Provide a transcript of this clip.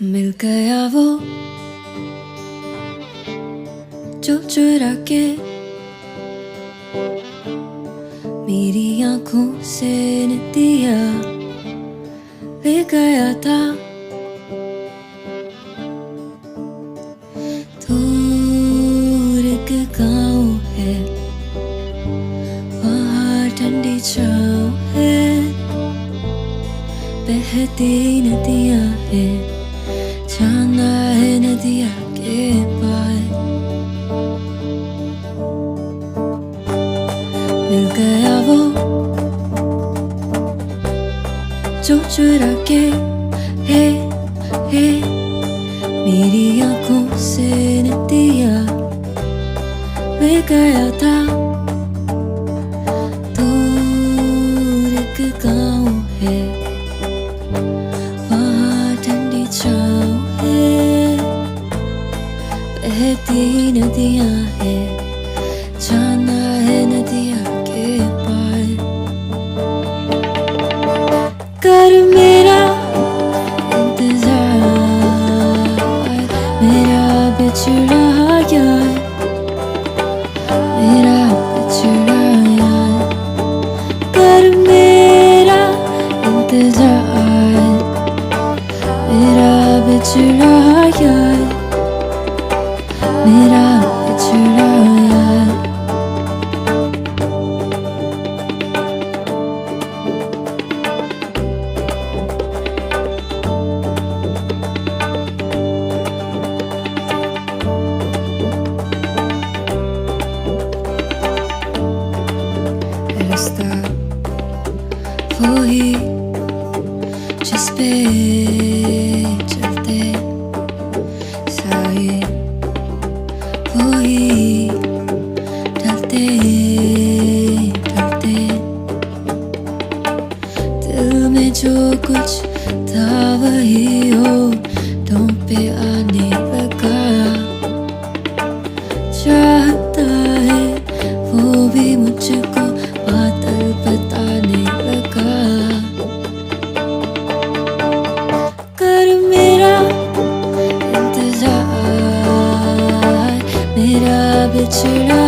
मिल गया वो जो चुरा के मेरी आंखों से नदिया ले गया था। दूर एक गाँव है, वहाँ ठंडी छाँव है, बहती नदियाँ है, जाना है नदिया के पार। मिल गया वो जो चुरा के है मेरी आंखों से नदिया ले गया था। दूर एक गाँव है, वहाँ ठंडी छाँव है, बहती नदियाँ है, जाना है नदिया के पार। कर मेरा इंतजार, मेरा बिछड़ा यार, मेरा बिछड़ा यार। कर मेरा इंतजार, मेरा बिछड़ा यार, मेरा बिछड़ा यार। रास्ता वो ही जिस पे चलते साए, वो ही ढलते ढलते। दिल में जो कुछ था वही होठों पे आने लगा। चाहता है वो भी मुझको बादल बताने लगा। कर मेरा इंतजार, मेरा बिछड़ा